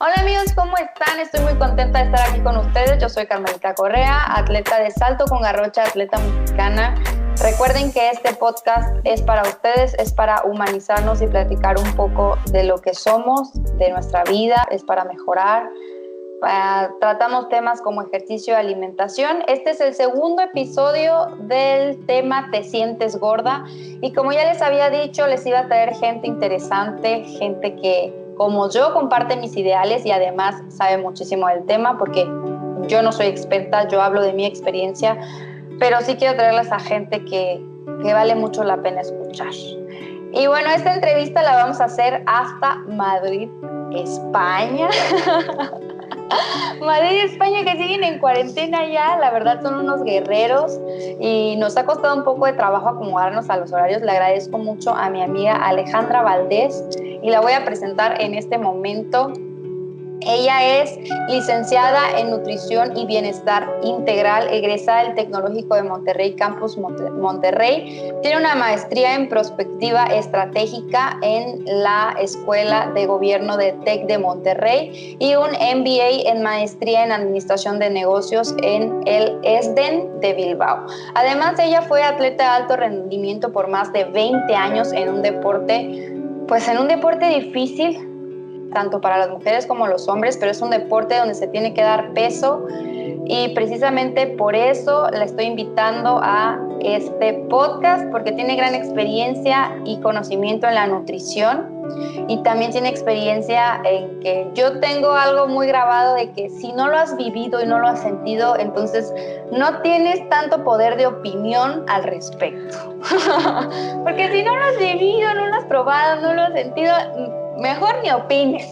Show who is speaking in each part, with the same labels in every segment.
Speaker 1: Hola amigos, ¿cómo están? Estoy muy contenta de estar aquí con ustedes. Yo soy Carmelita Correa, atleta de salto con garrocha, atleta mexicana. Recuerden que este podcast es para ustedes, es para humanizarnos y platicar un poco de lo que somos, de nuestra vida, es para mejorar. Tratamos temas como ejercicio y alimentación. Este es el segundo episodio del tema Te sientes gorda, y como ya les había dicho, les iba a traer gente interesante, gente que como yo comparte mis ideales y además sabe muchísimo del tema, porque yo no soy experta, yo hablo de mi experiencia, pero sí quiero traerles a gente que vale mucho la pena escuchar. Y bueno, esta entrevista la vamos a hacer hasta Madrid, España. Madrid, España, que siguen en cuarentena ya, la verdad son unos guerreros y nos ha costado un poco de trabajo acomodarnos a los horarios. Le agradezco mucho a mi amiga Alejandra Valdés y la voy a presentar en este momento. Ella es licenciada en Nutrición y Bienestar Integral, egresada del Tecnológico de Monterrey, Campus Monterrey. Tiene una maestría en Prospectiva Estratégica en la Escuela de Gobierno de TEC de Monterrey y un MBA en Maestría en Administración de Negocios en el ESDEN de Bilbao. Además, ella fue atleta de alto rendimiento por más de 20 años en un deporte difícil, tanto para las mujeres como los hombres, pero es un deporte donde se tiene que dar peso y precisamente por eso la estoy invitando a este podcast, porque tiene gran experiencia y conocimiento en la nutrición y también tiene experiencia en que yo tengo algo muy grabado de que si no lo has vivido y no lo has sentido, entonces no tienes tanto poder de opinión al respecto. Porque si no lo has vivido, no lo has probado, no lo has sentido, mejor ni opines,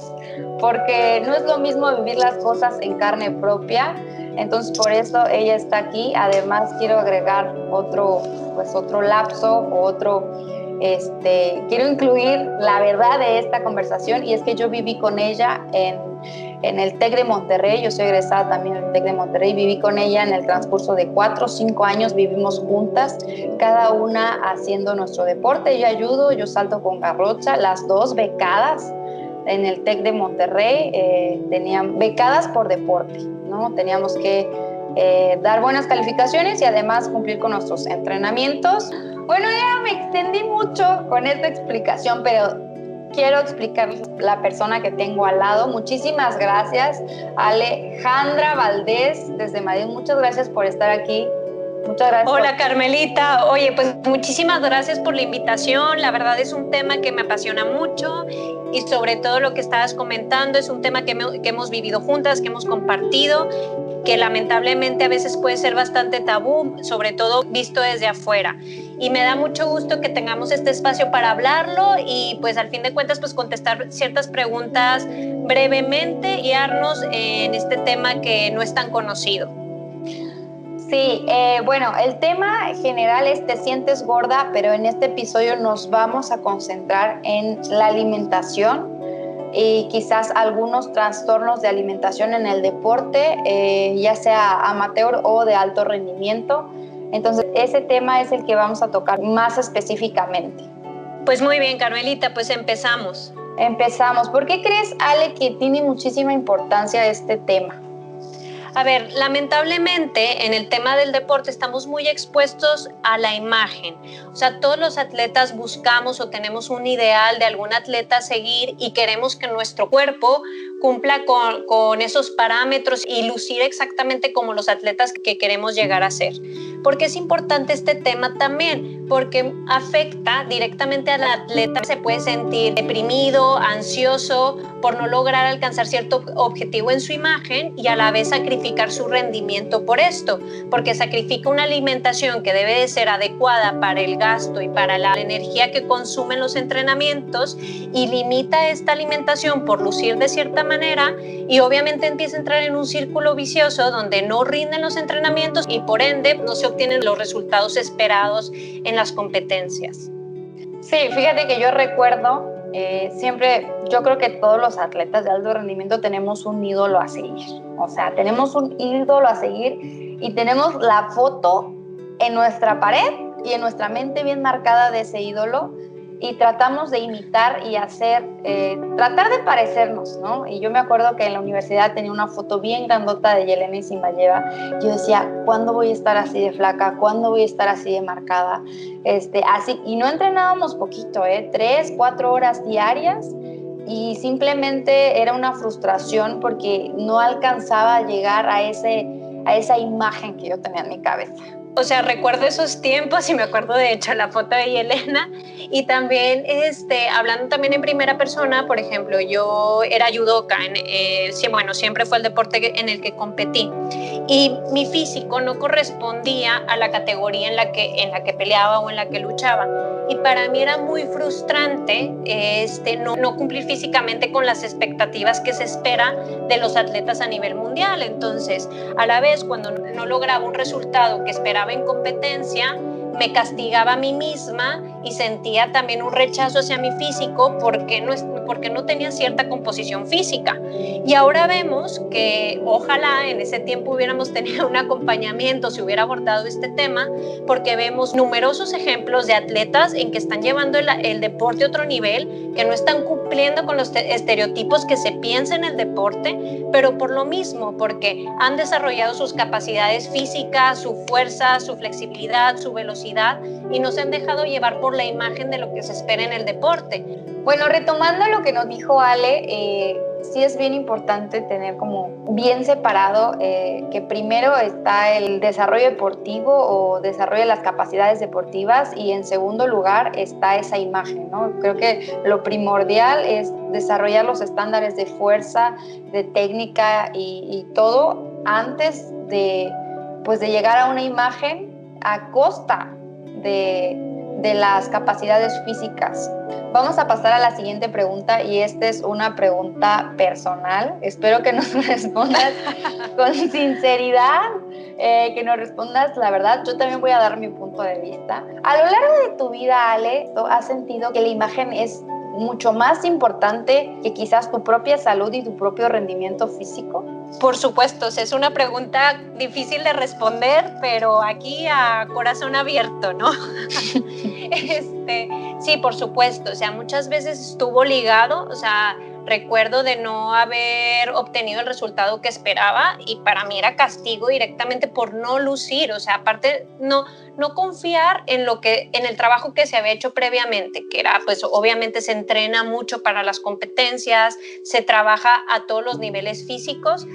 Speaker 1: porque no es lo mismo vivir las cosas en carne propia. Entonces por eso ella está aquí. Además quiero agregar otro lapso, quiero incluir la verdad de esta conversación, y es que yo viví con ella en el TEC de Monterrey. Yo soy egresada también del TEC de Monterrey. Viví con ella en el transcurso de 4 o 5 años, vivimos juntas, cada una haciendo nuestro deporte. Yo ayudo, yo salto con garrocha, las dos becadas en el TEC de Monterrey, tenían becadas por deporte, ¿no? Teníamos que dar buenas calificaciones y además cumplir con nuestros entrenamientos. Bueno, ya me extendí mucho con esta explicación, pero quiero explicar la persona que tengo al lado. Muchísimas gracias, Alejandra Valdés, desde Madrid. Muchas gracias por estar aquí. Muchas gracias.
Speaker 2: Hola Carmelita, oye, pues muchísimas gracias por la invitación. La verdad es un tema que me apasiona mucho y sobre todo lo que estabas comentando es un tema que hemos vivido juntas, que hemos compartido, que lamentablemente a veces puede ser bastante tabú, sobre todo visto desde afuera. Y me da mucho gusto que tengamos este espacio para hablarlo y pues al fin de cuentas pues contestar ciertas preguntas brevemente y darnos en este tema que no es tan conocido.
Speaker 1: Sí, bueno, el tema general es Te sientes gorda, pero en este episodio nos vamos a concentrar en la alimentación y quizás algunos trastornos de alimentación en el deporte, ya sea amateur o de alto rendimiento. Entonces, ese tema es el que vamos a tocar más específicamente.
Speaker 2: Pues muy bien, Carmelita, pues empezamos.
Speaker 1: Empezamos. ¿Por qué crees, Ale, que tiene muchísima importancia este tema?
Speaker 2: A ver, lamentablemente en el tema del deporte estamos muy expuestos a la imagen. O sea, todos los atletas buscamos o tenemos un ideal de algún atleta a seguir y queremos que nuestro cuerpo cumpla con esos parámetros y lucir exactamente como los atletas que queremos llegar a ser. ¿Por qué es importante este tema también? Porque afecta directamente al atleta. Se puede sentir deprimido, ansioso por no lograr alcanzar cierto objetivo en su imagen y a la vez sacrificar su rendimiento por esto, porque sacrifica una alimentación que debe de ser adecuada para el gasto y para la energía que consumen los entrenamientos y limita esta alimentación por lucir de cierta manera y obviamente empieza a entrar en un círculo vicioso donde no rinden los entrenamientos y por ende no se obtienen los resultados esperados en las competencias.
Speaker 1: Sí, fíjate que yo recuerdo siempre, yo creo que todos los atletas de alto rendimiento tenemos un ídolo a seguir. O sea, tenemos un ídolo a seguir y tenemos la foto en nuestra pared y en nuestra mente bien marcada de ese ídolo. y tratamos de imitar y hacer, tratar de parecernos, ¿no? Y yo me acuerdo que en la universidad tenía una foto bien grandota de Yelena Isinbayeva. Yo decía, ¿cuándo voy a estar así de flaca? ¿Cuándo voy a estar así de marcada? Así, y no entrenábamos poquito, 3, 4 horas diarias, y simplemente era una frustración porque no alcanzaba a llegar a esa imagen que yo tenía en mi cabeza.
Speaker 2: O sea, recuerdo esos tiempos y me acuerdo de hecho la foto de Yelena, y también hablando también en primera persona, por ejemplo, yo era judoka, siempre fue el deporte en el que competí, y mi físico no correspondía a la categoría en la que peleaba o en la que luchaba, y para mí era muy frustrante no cumplir físicamente con las expectativas que se espera de los atletas a nivel mundial. Entonces, a la vez, cuando no lograba un resultado que esperaba en competencia, me castigaba a mí misma y sentía también un rechazo hacia mi físico porque no tenía cierta composición física. Y ahora vemos que ojalá en ese tiempo hubiéramos tenido un acompañamiento, se hubiera abordado este tema, porque vemos numerosos ejemplos de atletas en que están llevando el deporte a otro nivel, que no están cumpliendo con los estereotipos que se piensa en el deporte, pero por lo mismo, porque han desarrollado sus capacidades físicas, su fuerza, su flexibilidad, su velocidad, y no se han dejado llevar por la imagen de lo que se espera en el deporte.
Speaker 1: Bueno, retomando lo que nos dijo Ale, sí es bien importante tener como bien separado que primero está el desarrollo deportivo o desarrollo de las capacidades deportivas, y en segundo lugar está esa imagen, ¿no? Creo que lo primordial es desarrollar los estándares de fuerza, de técnica y todo antes de llegar a una imagen a costa de las capacidades físicas. Vamos a pasar a la siguiente pregunta, y esta es una pregunta personal. Espero que nos respondas con sinceridad, que nos respondas la verdad. Yo también voy a dar mi punto de vista. A lo largo de tu vida, Ale, ¿has sentido que la imagen es mucho más importante que quizás tu propia salud y tu propio rendimiento físico?
Speaker 2: Por supuesto, es una pregunta difícil de responder, pero aquí a corazón abierto, ¿no? Sí, por supuesto, o sea, muchas veces estuvo ligado, o sea, recuerdo de no haber obtenido el resultado que esperaba, y para mí era castigo directamente por no lucir, o sea, aparte no confiar en el trabajo que se había hecho previamente, que era, pues obviamente se entrena mucho para las competencias, se trabaja a todos los niveles físicos,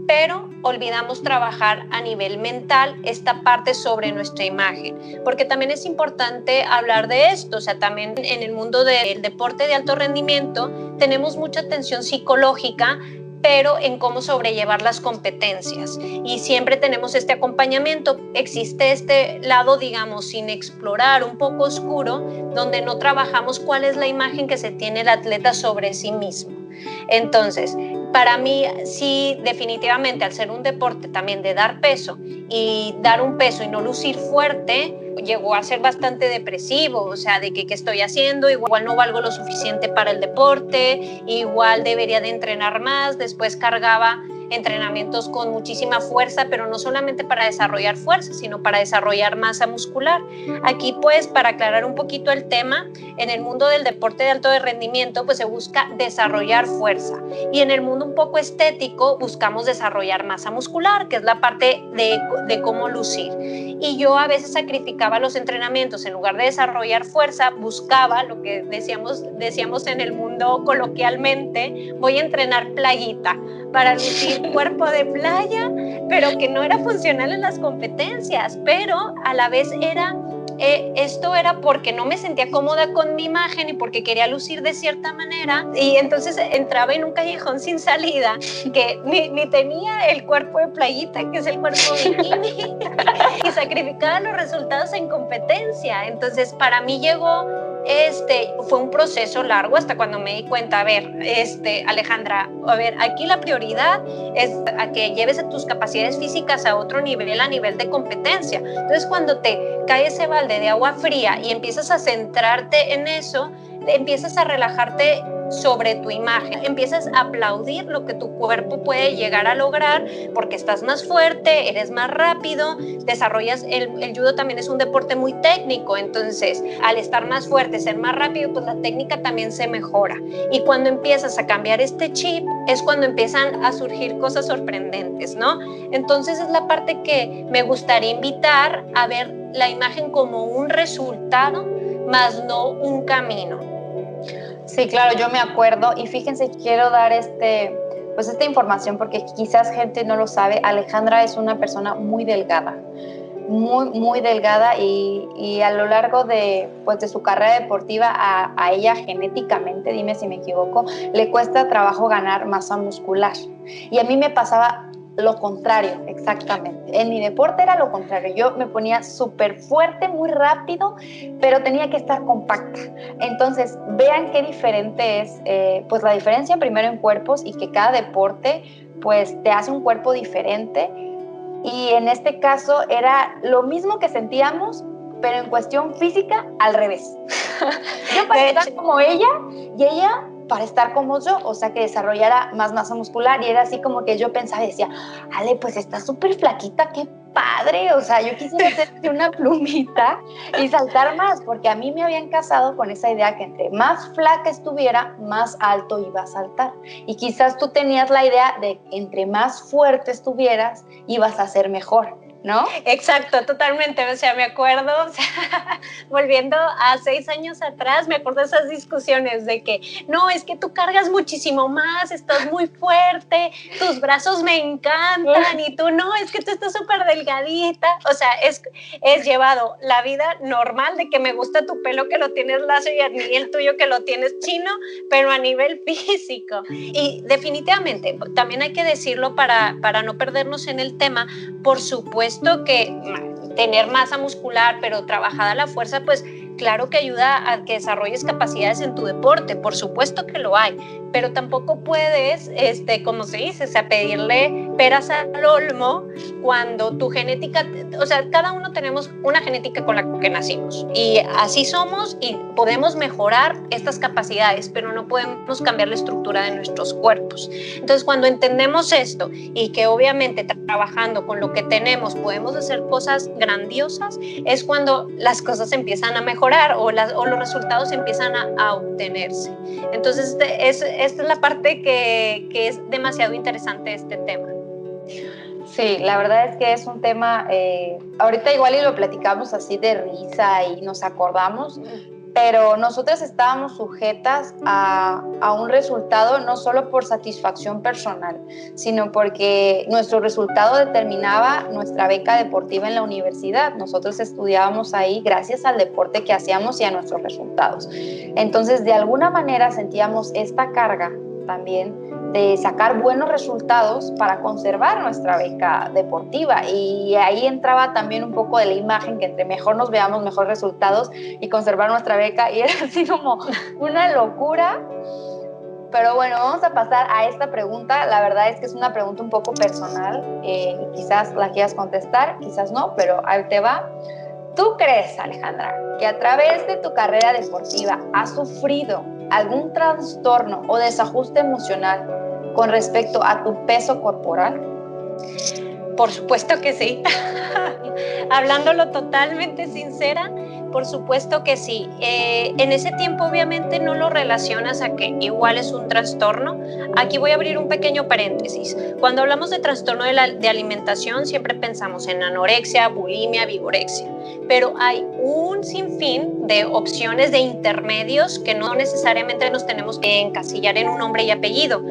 Speaker 2: pero olvidamos trabajar a nivel mental esta parte sobre nuestra imagen, porque también es importante hablar de esto. O sea, también en el mundo del deporte de alto rendimiento tenemos mucha atención psicológica, pero en cómo sobrellevar las competencias, y siempre tenemos este acompañamiento. Existe este lado, digamos, sin explorar, un poco oscuro, donde no trabajamos cuál es la imagen que se tiene el atleta sobre sí mismo. Entonces, para mí sí, definitivamente, al ser un deporte también de dar peso, y dar un peso y no lucir fuerte, llegó a ser bastante depresivo. O sea, de que qué estoy haciendo, igual no valgo lo suficiente para el deporte, igual debería de entrenar más. Después cargaba entrenamientos con muchísima fuerza, pero no solamente para desarrollar fuerza, sino para desarrollar masa muscular. Aquí, pues, para aclarar un poquito el tema, en el mundo del deporte de alto rendimiento, pues se busca desarrollar fuerza, y en el mundo un poco estético buscamos desarrollar masa muscular, que es la parte de cómo lucir. Y yo a veces sacrificaba los entrenamientos, en lugar de desarrollar fuerza, buscaba lo que decíamos en el mundo coloquialmente: voy a entrenar playita, para lucir cuerpo de playa, pero que no era funcional en las competencias. Pero a la vez esto era porque no me sentía cómoda con mi imagen y porque quería lucir de cierta manera, y entonces entraba en un callejón sin salida, que ni tenía el cuerpo de playita, que es el cuerpo bikini, y sacrificaba los resultados en competencia. Entonces, para mí fue un proceso largo, hasta cuando me di cuenta, a ver, Alejandra, aquí la prioridad es a que lleves a tus capacidades físicas a otro nivel, a nivel de competencia. Entonces, cuando te cae ese balde de agua fría y empiezas a centrarte en eso, empiezas a relajarte sobre tu imagen. Empiezas a aplaudir lo que tu cuerpo puede llegar a lograr porque estás más fuerte, eres más rápido, desarrollas, el judo también es un deporte muy técnico, entonces al estar más fuerte, ser más rápido, pues la técnica también se mejora. Y cuando empiezas a cambiar este chip es cuando empiezan a surgir cosas sorprendentes, ¿no? Entonces es la parte que me gustaría invitar a ver la imagen como un resultado, más no un camino.
Speaker 1: Sí, claro, yo me acuerdo y fíjense, quiero dar pues esta información porque quizás gente no lo sabe. Alejandra es una persona muy delgada, muy delgada y a lo largo pues de su carrera deportiva a ella genéticamente, dime si me equivoco, le cuesta trabajo ganar masa muscular. Y a mí me pasaba lo contrario, exactamente. En mi deporte era lo contrario. Yo me ponía súper fuerte, muy rápido, pero tenía que estar compacta. Entonces, vean qué diferente es, pues la diferencia primero en cuerpos y que cada deporte, pues te hace un cuerpo diferente. Y en este caso era lo mismo que sentíamos, pero en cuestión física, al revés. Yo para estar como ella y ella para estar como yo, o sea, que desarrollara más masa muscular, y era así como que yo pensaba y decía, Ale, pues está súper flaquita, qué padre, o sea, yo quisiera hacerte una plumita y saltar más, porque a mí me habían casado con esa idea que entre más flaca estuviera, más alto iba a saltar, y quizás tú tenías la idea de que entre más fuerte estuvieras, ibas a ser mejor, ¿no?
Speaker 2: Exacto, totalmente, o sea, me acuerdo, o sea, volviendo a 6 años atrás, me acuerdo de esas discusiones de que, no, es que tú cargas muchísimo más, estás muy fuerte, tus brazos me encantan, y tú, no, es que tú estás súper delgadita, o sea, es llevado la vida normal de que me gusta tu pelo que lo tienes lacio y a mí el tuyo que lo tienes chino, pero a nivel físico, y definitivamente, también hay que decirlo para no perdernos en el tema, por supuesto que tener masa muscular, pero trabajada la fuerza, pues claro que ayuda a que desarrolles capacidades en tu deporte, por supuesto que lo hay, pero tampoco puedes, como se dice, o sea, pedirle peras al olmo cuando tu genética, o sea, cada uno tenemos una genética con la que nacimos y así somos y podemos mejorar estas capacidades, pero no podemos cambiar la estructura de nuestros cuerpos. Entonces, cuando entendemos esto y que obviamente trabajando con lo que tenemos podemos hacer cosas grandiosas, es cuando las cosas empiezan a mejorar o los resultados empiezan a obtenerse. Entonces, esta es la parte que es demasiado interesante de este tema.
Speaker 1: Sí, la verdad es que es un tema, ahorita igual y lo platicamos así de risa y nos acordamos, pero nosotras estábamos sujetas a un resultado no solo por satisfacción personal, sino porque nuestro resultado determinaba nuestra beca deportiva en la universidad. Nosotros estudiábamos ahí gracias al deporte que hacíamos y a nuestros resultados. Entonces, de alguna manera sentíamos esta carga también de sacar buenos resultados para conservar nuestra beca deportiva, y ahí entraba también un poco de la imagen, que entre mejor nos veamos, mejores resultados y conservar nuestra beca, y era así como una locura. Pero bueno, vamos a pasar a esta pregunta. La verdad es que es una pregunta un poco personal, quizás la quieras contestar, quizás no, pero ahí te va. ¿Tú crees, Alejandra, que a través de tu carrera deportiva has sufrido algún trastorno o desajuste emocional con respecto a tu peso corporal?
Speaker 2: Por supuesto que sí. Hablándolo totalmente sincera, por supuesto que sí. En ese tiempo obviamente no lo relacionas a que igual es un trastorno. Aquí voy a abrir un pequeño paréntesis. Cuando hablamos de trastorno de alimentación siempre pensamos en anorexia, bulimia, vigorexia, pero hay un sinfín de opciones de intermedios que no necesariamente nos tenemos que encasillar en un nombre y apellido,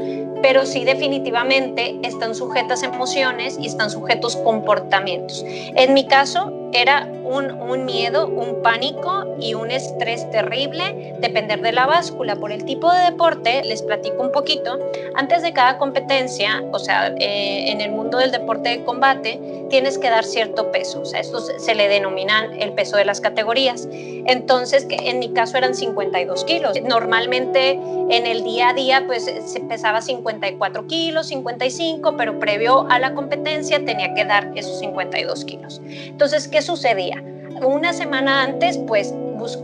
Speaker 2: pero sí definitivamente están sujetas emociones y están sujetos comportamientos. En mi caso era un miedo, un pánico y un estrés terrible depender de la báscula. Por el tipo de deporte, les platico un poquito, antes de cada competencia, o sea, en el mundo del deporte de combate, tienes que dar cierto peso, o sea, esto se le denominan el peso de las categorías. Entonces, que en mi caso eran 52 kilos. Normalmente en el día a día, pues se pesaba 54 kilos, 55, pero previo a la competencia tenía que dar esos 52 kilos. Entonces, ¿qué sucedía? Una semana antes, pues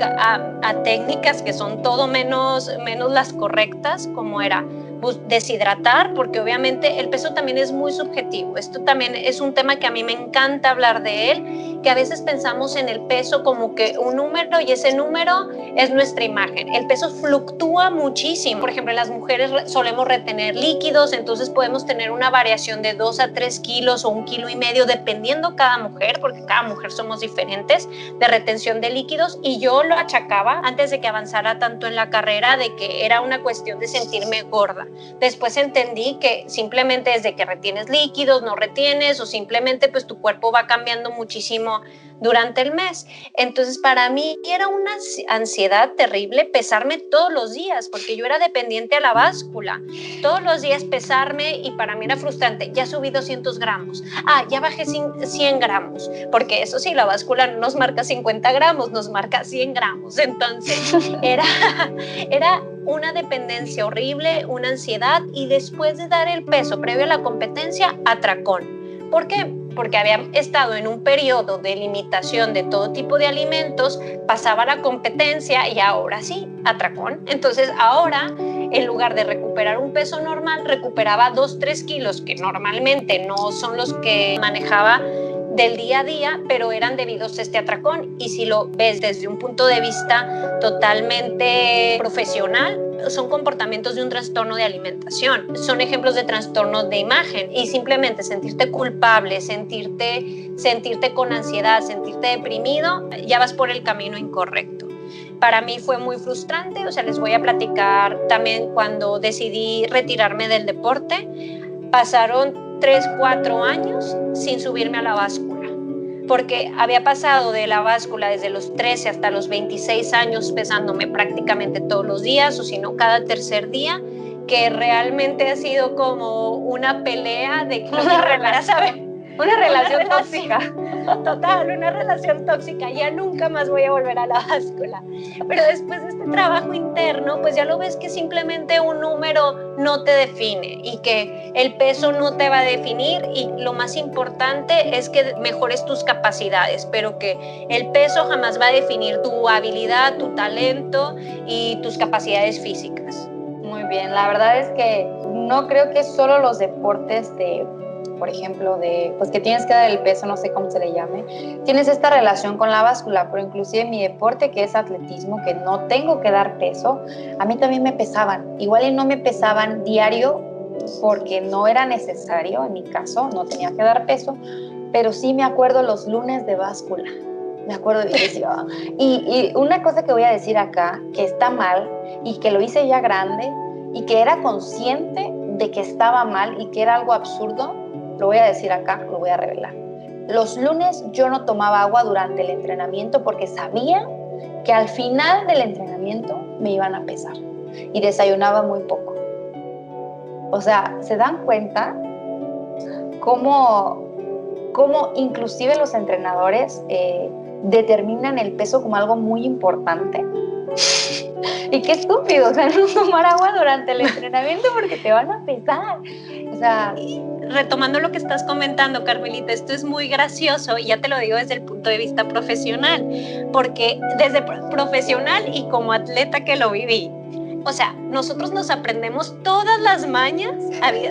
Speaker 2: a técnicas que son todo menos las correctas, como era deshidratar, porque obviamente el peso también es muy subjetivo. Esto también es un tema que a mí me encanta hablar de él, que a veces pensamos en el peso como que un número y ese número es nuestra imagen. El peso fluctúa muchísimo. Por ejemplo, en las mujeres solemos retener líquidos, entonces podemos tener una variación de 2 a 3 kilos o 1,5 kilos, dependiendo cada mujer, porque cada mujer somos diferentes, de retención de líquidos, y yo lo achacaba antes de que avanzara tanto en la carrera de que era una cuestión de sentirme gorda. Después entendí que simplemente desde que retienes líquidos, no retienes, o simplemente pues tu cuerpo va cambiando muchísimo durante el mes. Entonces para mí era una ansiedad terrible pesarme todos los días, porque yo era dependiente a la báscula. Todos los días pesarme, y para mí era frustrante. Ya subí 200 gramos. Ya bajé 100 gramos. Porque eso sí, la báscula no nos marca 50 gramos, nos marca 100 gramos. Entonces era una dependencia horrible, una ansiedad, y después de dar el peso previo a la competencia, atracón. ¿Por qué? Porque había estado en un periodo de limitación de todo tipo de alimentos, pasaba la competencia y ahora sí, atracón. Entonces ahora, en lugar de recuperar un peso normal, recuperaba 2-3 kilos, que normalmente no son los que manejaba del día a día, pero eran debidos a este atracón. Y si lo ves desde un punto de vista totalmente profesional, son comportamientos de un trastorno de alimentación, son ejemplos de trastornos de imagen, y simplemente sentirte culpable, sentirte con ansiedad, sentirte deprimido, ya vas por el camino incorrecto. Para mí fue muy frustrante. O sea, les voy a platicar también cuando decidí retirarme del deporte. Pasaron 3-4 años sin subirme a la báscula, porque había pasado de la báscula desde los 13 hasta los 26 años pesándome prácticamente todos los días, o si no cada tercer día, que realmente ha sido como una pelea de que
Speaker 1: una relación tóxica.
Speaker 2: Total, una relación tóxica. Ya nunca más voy a volver a la báscula. Pero después de este trabajo interno, pues ya lo ves que simplemente un número no te define, y que el peso no te va a definir, y lo más importante es que mejores tus capacidades, pero que el peso jamás va a definir tu habilidad, tu talento y tus capacidades físicas.
Speaker 1: Muy bien, la verdad es que no creo que solo los deportes por ejemplo, pues que tienes que dar el peso, no sé cómo se le llame, tienes esta relación con la báscula, pero inclusive mi deporte, que es atletismo, que no tengo que dar peso, a mí también me pesaban. Igual y no me pesaban diario porque no era necesario, en mi caso, no tenía que dar peso, pero sí me acuerdo los lunes de báscula. Me acuerdo y una cosa que voy a decir acá, que está mal y que lo hice ya grande y que era consciente de que estaba mal y que era algo absurdo, lo voy a decir acá, lo voy a revelar. Los lunes yo no tomaba agua durante el entrenamiento porque sabía que al final del entrenamiento me iban a pesar, y desayunaba muy poco. O sea, ¿se dan cuenta cómo inclusive los entrenadores determinan el peso como algo muy importante? Y qué estúpido, o sea, no tomar agua durante el entrenamiento porque te van a pesar. O sea,
Speaker 2: retomando lo que estás comentando, Carmelita, esto es muy gracioso, y ya te lo digo desde el punto de vista profesional, porque desde profesional y como atleta que lo viví, o sea, nosotros nos aprendemos todas las mañas.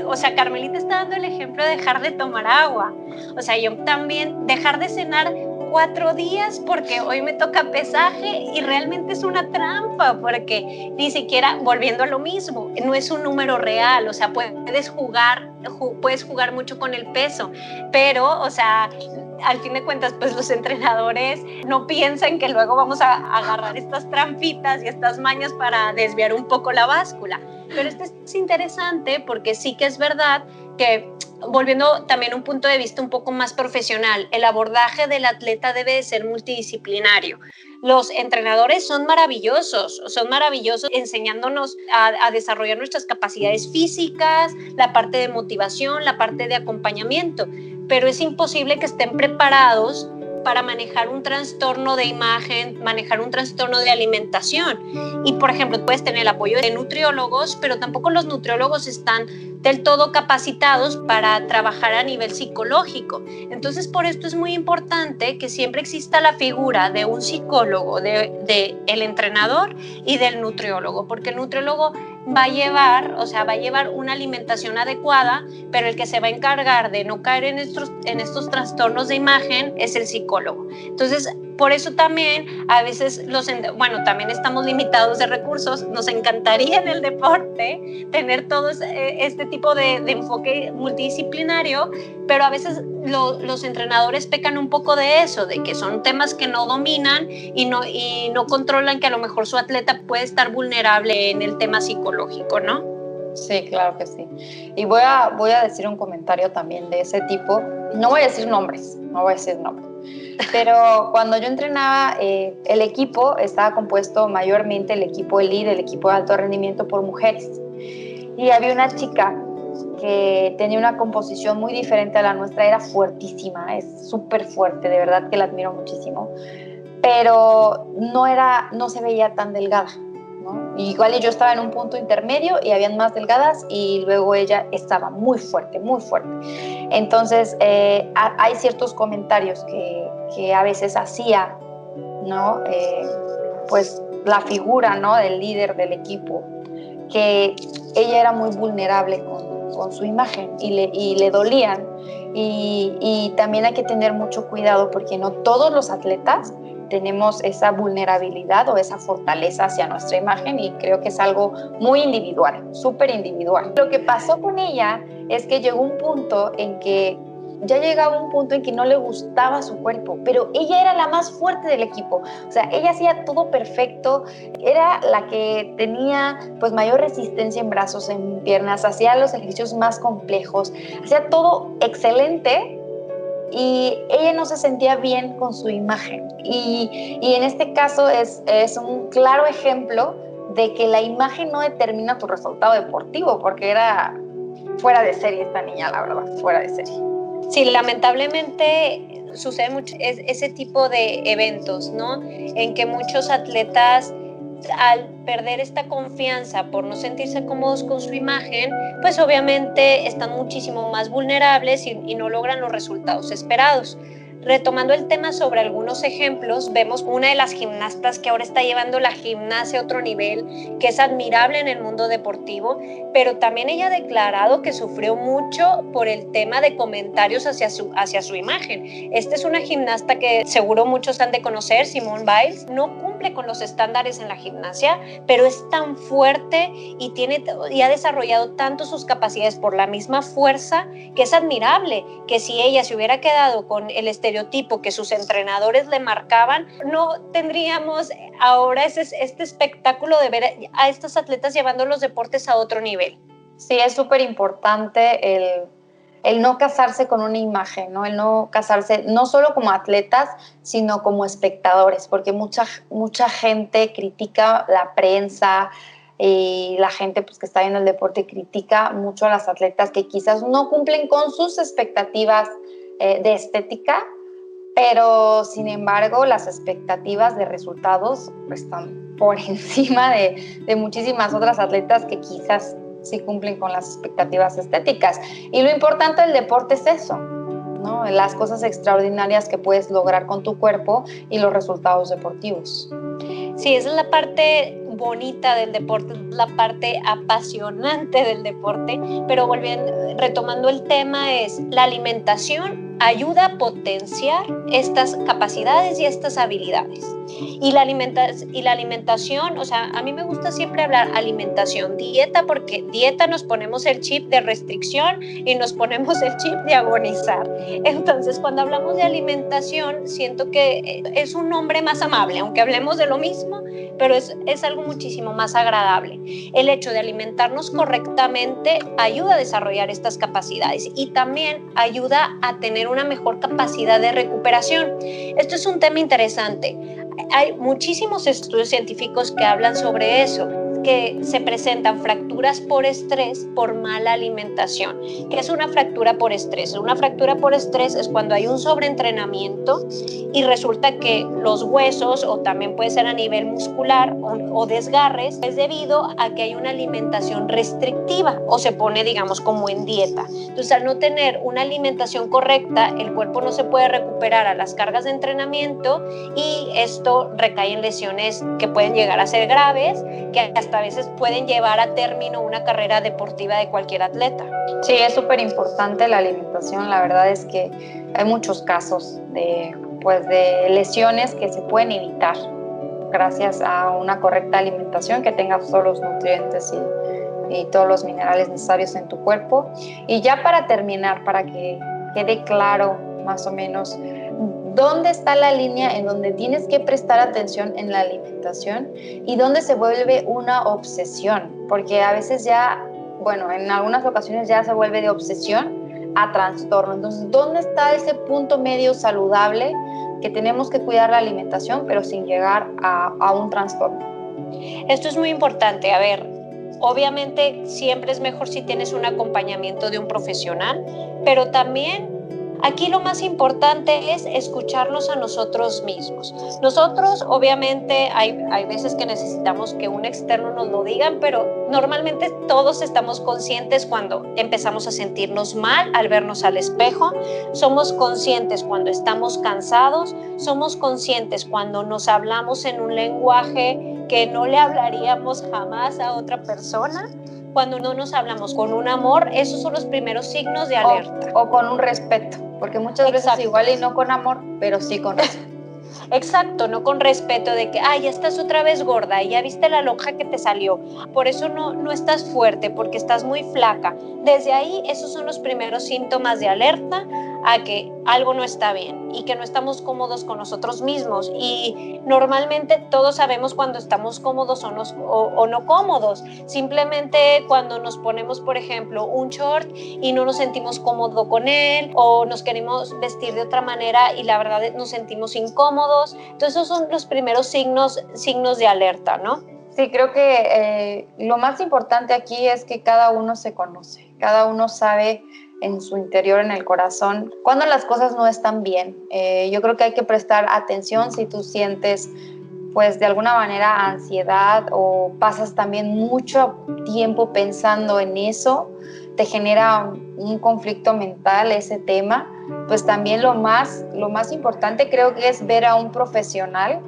Speaker 2: O sea, Carmelita está dando el ejemplo de dejar de tomar agua. O sea, yo también dejar de cenar 4 días porque hoy me toca pesaje, y realmente es una trampa, porque ni siquiera, volviendo a lo mismo, no es un número real. O sea, puedes jugar mucho con el peso, pero, o sea, al fin de cuentas, pues los entrenadores no piensan que luego vamos a agarrar estas trampitas y estas mañas para desviar un poco la báscula. Pero esto es interesante porque sí que es verdad que, volviendo también a un punto de vista un poco más profesional, el abordaje del atleta debe de ser multidisciplinario. Los entrenadores son maravillosos enseñándonos a desarrollar nuestras capacidades físicas, la parte de motivación, la parte de acompañamiento, pero es imposible que estén preparados para manejar un trastorno de imagen, manejar un trastorno de alimentación. Y, por ejemplo, puedes tener el apoyo de nutriólogos, pero tampoco los nutriólogos están del todo capacitados para trabajar a nivel psicológico. Entonces, por esto es muy importante que siempre exista la figura de un psicólogo, de el entrenador y del nutriólogo, porque el nutriólogo va a llevar una alimentación adecuada, pero el que se va a encargar de no caer en estos trastornos de imagen es el psicólogo. Entonces, por eso también a veces también estamos limitados de recursos. Nos encantaría en el deporte tener todo este tipo de enfoque multidisciplinario, pero a veces los entrenadores pecan un poco de eso, de que son temas que no dominan y no controlan que a lo mejor su atleta puede estar vulnerable en el tema psicológico, ¿no?
Speaker 1: Sí, claro que sí. Y voy a decir un comentario también de ese tipo. No voy a decir nombres, pero cuando yo entrenaba, el equipo estaba compuesto mayormente, el equipo elite, el equipo de alto rendimiento, por mujeres. Y había una chica que tenía una composición muy diferente a la nuestra, era fuertísima, es súper fuerte, de verdad que la admiro muchísimo, pero no se veía tan delgada, ¿no? Igual yo estaba en un punto intermedio y habían más delgadas y luego ella estaba muy fuerte, muy fuerte. Entonces hay ciertos comentarios que a veces hacía, ¿no? Pues la figura, ¿no? Del líder del equipo, que ella era muy vulnerable con su imagen y le dolían. Y también hay que tener mucho cuidado porque no todos los atletas tenemos esa vulnerabilidad o esa fortaleza hacia nuestra imagen, y creo que es algo muy individual, súper individual. Lo que pasó con ella es que llegó un punto en que no le gustaba su cuerpo, pero ella era la más fuerte del equipo. O sea, ella hacía todo perfecto, era la que tenía pues mayor resistencia en brazos, en piernas, hacía los ejercicios más complejos, hacía todo excelente, y ella no se sentía bien con su imagen. Y en este caso es un claro ejemplo de que la imagen no determina tu resultado deportivo, porque era fuera de serie esta niña, la verdad, fuera de serie.
Speaker 2: Sí, lamentablemente sucede mucho ese tipo de eventos, ¿no? En que muchos atletas, al perder esta confianza por no sentirse cómodos con su imagen, pues obviamente están muchísimo más vulnerables y no logran los resultados esperados. Retomando el tema sobre algunos ejemplos, vemos una de las gimnastas que ahora está llevando la gimnasia a otro nivel, que es admirable en el mundo deportivo, pero también ella ha declarado que sufrió mucho por el tema de comentarios hacia su imagen. Esta es una gimnasta que seguro muchos han de conocer, Simone Biles. No cumple con los estándares en la gimnasia, pero es tan fuerte y ha desarrollado tanto sus capacidades por la misma fuerza, que es admirable, que si ella se hubiera quedado con el estereotipo que sus entrenadores le marcaban, no tendríamos ahora este espectáculo de ver a estos atletas llevando los deportes a otro nivel.
Speaker 1: Sí, es súper importante el no casarse con una imagen, ¿no? El no casarse no solo como atletas, sino como espectadores, porque mucha gente critica, la prensa y la gente pues, que está viendo el deporte critica mucho a las atletas que quizás no cumplen con sus expectativas de estética, pero sin embargo las expectativas de resultados están por encima de muchísimas otras atletas que quizás sí cumplen con las expectativas estéticas. Y lo importante del deporte es eso, ¿no? Las cosas extraordinarias que puedes lograr con tu cuerpo y los resultados deportivos.
Speaker 2: Sí, esa es la parte bonita del deporte, la parte apasionante del deporte, pero retomando el tema, es la alimentación ayuda a potenciar estas capacidades y estas habilidades. Y la alimentación, o sea, a mí me gusta siempre hablar alimentación, dieta, porque dieta nos ponemos el chip de restricción y nos ponemos el chip de agonizar. Entonces, cuando hablamos de alimentación, siento que es un nombre más amable, aunque hablemos de lo mismo, pero es algo muchísimo más agradable. El hecho de alimentarnos correctamente ayuda a desarrollar estas capacidades y también ayuda a tener una mejor capacidad de recuperación. Esto es un tema interesante. Hay muchísimos estudios científicos que hablan sobre eso. que se presentan fracturas por estrés por mala alimentación. ¿Qué es una fractura por estrés? Una fractura por estrés es cuando hay un sobreentrenamiento y resulta que los huesos, o también puede ser a nivel muscular o desgarres, es debido a que hay una alimentación restrictiva o se pone, digamos, como en dieta. Entonces, al no tener una alimentación correcta, el cuerpo no se puede recuperar a las cargas de entrenamiento y esto recae en lesiones que pueden llegar a ser graves, que hasta a veces pueden llevar a término una carrera deportiva de cualquier atleta.
Speaker 1: Sí, es súper importante la alimentación. La verdad es que hay muchos casos de lesiones que se pueden evitar gracias a una correcta alimentación que tenga todos los nutrientes y todos los minerales necesarios en tu cuerpo. Y ya para terminar, para que quede claro más o menos dónde está la línea en donde tienes que prestar atención en la alimentación y dónde se vuelve una obsesión, porque a veces ya, bueno, en algunas ocasiones ya se vuelve de obsesión a trastorno. Entonces, ¿dónde está ese punto medio saludable que tenemos que cuidar la alimentación pero sin llegar a un trastorno?
Speaker 2: Esto es muy importante. A ver, obviamente siempre es mejor si tienes un acompañamiento de un profesional, pero también aquí lo más importante es escucharnos a nosotros mismos. Nosotros, obviamente, hay veces que necesitamos que un externo nos lo diga, pero normalmente todos estamos conscientes cuando empezamos a sentirnos mal al vernos al espejo, somos conscientes cuando estamos cansados, somos conscientes cuando nos hablamos en un lenguaje que no le hablaríamos jamás a otra persona. Cuando no nos hablamos con un amor, esos son los primeros signos de alerta.
Speaker 1: O con un respeto, porque muchas veces igual y no con amor, pero sí con respeto.
Speaker 2: Exacto, no con respeto de que, ya estás otra vez gorda y ya viste la lonja que te salió, por eso no estás fuerte, porque estás muy flaca. Desde ahí, esos son los primeros síntomas de alerta a que algo no está bien y que no estamos cómodos con nosotros mismos. Y normalmente todos sabemos cuando estamos cómodos o no cómodos. Simplemente cuando nos ponemos, por ejemplo, un short y no nos sentimos cómodos con él, o nos queremos vestir de otra manera y la verdad nos sentimos incómodos. Entonces esos son los primeros signos de alerta, ¿no?
Speaker 1: Sí, creo que lo más importante aquí es que cada uno se conoce, cada uno sabe en su interior, en el corazón, cuando las cosas no están bien. Yo creo que hay que prestar atención si tú sientes, pues de alguna manera, ansiedad o pasas también mucho tiempo pensando en eso, te genera un conflicto mental ese tema, pues también lo más importante creo que es ver a un profesional,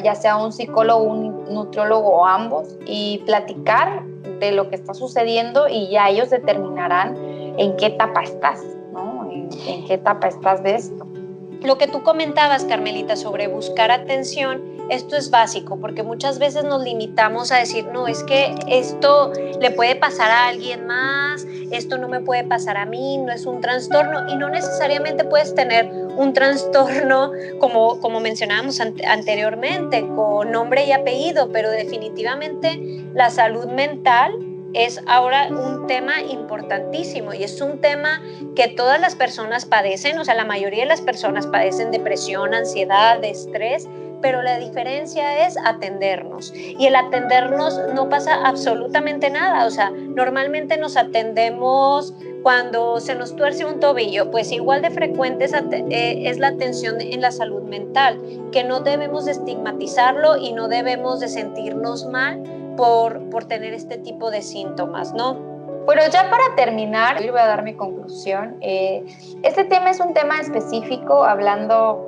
Speaker 1: ya sea un psicólogo, un nutriólogo o ambos, y platicar de lo que está sucediendo y ya ellos determinarán en qué etapa estás, ¿no? En qué etapa estás de esto.
Speaker 2: Lo que tú comentabas, Carmelita, sobre buscar atención, esto es básico, porque muchas veces nos limitamos a decir, no, es que esto le puede pasar a alguien más, esto no me puede pasar a mí, no es un trastorno, y no necesariamente puedes tener un trastorno como mencionábamos anteriormente, con nombre y apellido, pero definitivamente la salud mental es ahora un tema importantísimo y es un tema que todas las personas padecen, o sea, la mayoría de las personas padecen depresión, ansiedad, estrés, pero la diferencia es atendernos. Y el atendernos no pasa absolutamente nada, o sea, normalmente nos atendemos cuando se nos tuerce un tobillo, pues igual de frecuente es la atención en la salud mental, que no debemos de estigmatizarlo y no debemos de sentirnos mal por tener este tipo de síntomas, ¿no?
Speaker 1: Bueno, ya para terminar, yo voy a dar mi conclusión. Este tema es un tema específico, hablando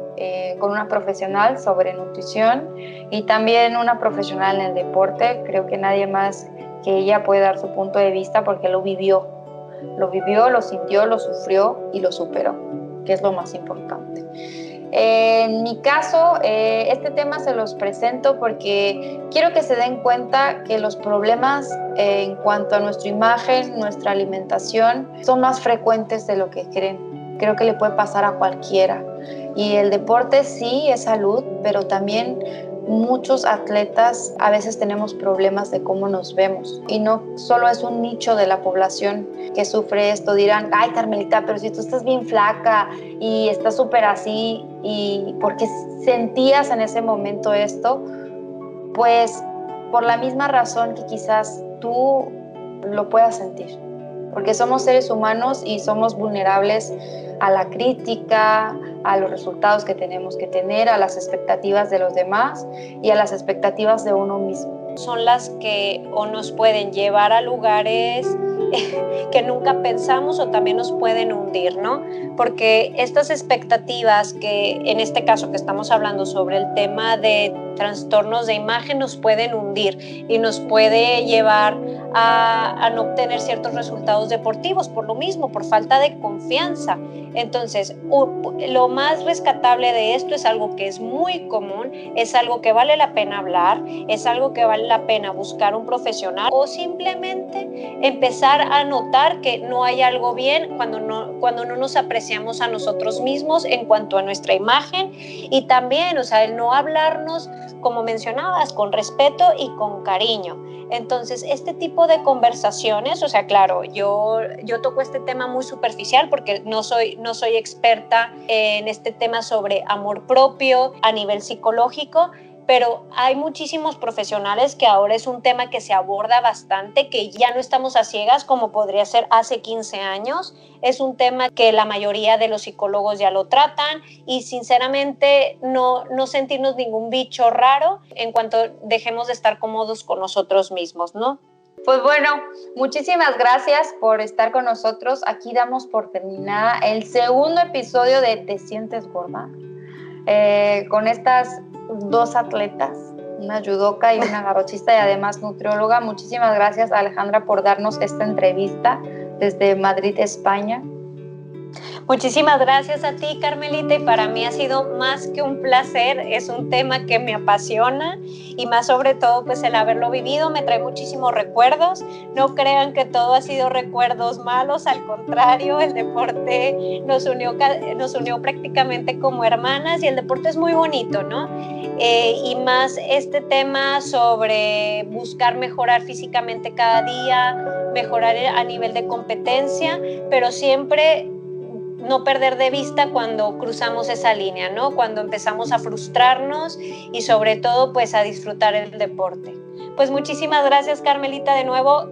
Speaker 1: con una profesional sobre nutrición y también una profesional en el deporte. Creo que nadie más que ella puede dar su punto de vista porque lo vivió, lo sintió, lo sufrió y lo superó, que es lo más importante. En mi caso, este tema se los presento porque quiero que se den cuenta que los problemas en cuanto a nuestra imagen, nuestra alimentación, son más frecuentes de lo que creen. Creo que le puede pasar a cualquiera. Y el deporte sí es salud, pero también muchos atletas a veces tenemos problemas de cómo nos vemos. Y no solo es un nicho de la población que sufre esto. Dirán, ay, Carmelita, pero si tú estás bien flaca y estás súper así, ¿y por qué sentías en ese momento esto? Pues por la misma razón que quizás tú lo puedas sentir, porque somos seres humanos y somos vulnerables a la crítica, a los resultados que tenemos que tener, a las expectativas de los demás y a las expectativas de uno mismo.
Speaker 2: Son las que o nos pueden llevar a lugares que nunca pensamos o también nos pueden hundir, ¿no? Porque estas expectativas que en este caso que estamos hablando sobre el tema de trastornos de imagen nos pueden hundir y nos puede llevar a no obtener ciertos resultados deportivos por lo mismo, por falta de confianza. Entonces, lo más rescatable de esto es algo que es muy común, es algo que vale la pena hablar, es algo que vale la pena buscar un profesional o simplemente empezar a notar que no hay algo bien cuando no nos apreciamos a nosotros mismos en cuanto a nuestra imagen y también, o sea, el no hablarnos, como mencionabas, con respeto y con cariño. Entonces, este tipo de conversaciones, o sea, claro, yo toco este tema muy superficial porque no soy experta en este tema sobre amor propio a nivel psicológico, pero hay muchísimos profesionales que ahora es un tema que se aborda bastante, que ya no estamos a ciegas como podría ser hace 15 años. Es un tema que la mayoría de los psicólogos ya lo tratan y sinceramente no sentirnos ningún bicho raro en cuanto dejemos de estar cómodos con nosotros mismos, ¿no?
Speaker 1: Pues bueno, muchísimas gracias por estar con nosotros. Aquí damos por terminada el segundo episodio de Te Sientes Gorda, con estas dos atletas, una judoka y una garrochista y además nutrióloga. Muchísimas gracias, Alejandra, por darnos esta entrevista desde Madrid, España.
Speaker 2: Muchísimas gracias a ti, Carmelita, y para mí ha sido más que un placer. Es un tema que me apasiona y más sobre todo pues el haberlo vivido me trae muchísimos recuerdos. No crean que todo ha sido recuerdos malos, al contrario, el deporte nos unió prácticamente como hermanas y el deporte es muy bonito, ¿no? Y más este tema sobre buscar mejorar físicamente cada día, mejorar a nivel de competencia, pero siempre no perder de vista cuando cruzamos esa línea, ¿no? Cuando empezamos a frustrarnos y sobre todo pues a disfrutar el deporte. Pues muchísimas gracias, Carmelita, de nuevo,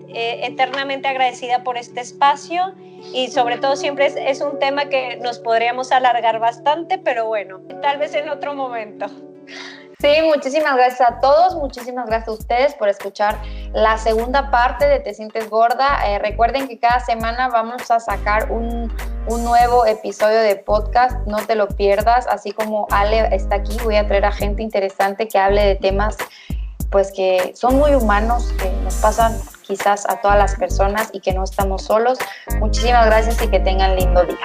Speaker 2: eternamente agradecida por este espacio y sobre todo siempre es un tema que nos podríamos alargar bastante, pero bueno, tal vez en otro momento.
Speaker 1: Sí, muchísimas gracias a todos, muchísimas gracias a ustedes por escuchar la segunda parte de Te Sientes Gorda. Recuerden que cada semana vamos a sacar un nuevo episodio de podcast, no te lo pierdas. Así como Ale está aquí, voy a traer a gente interesante que hable de temas pues que son muy humanos, que nos pasan quizás a todas las personas y que no estamos solos. Muchísimas gracias y que tengan lindo día.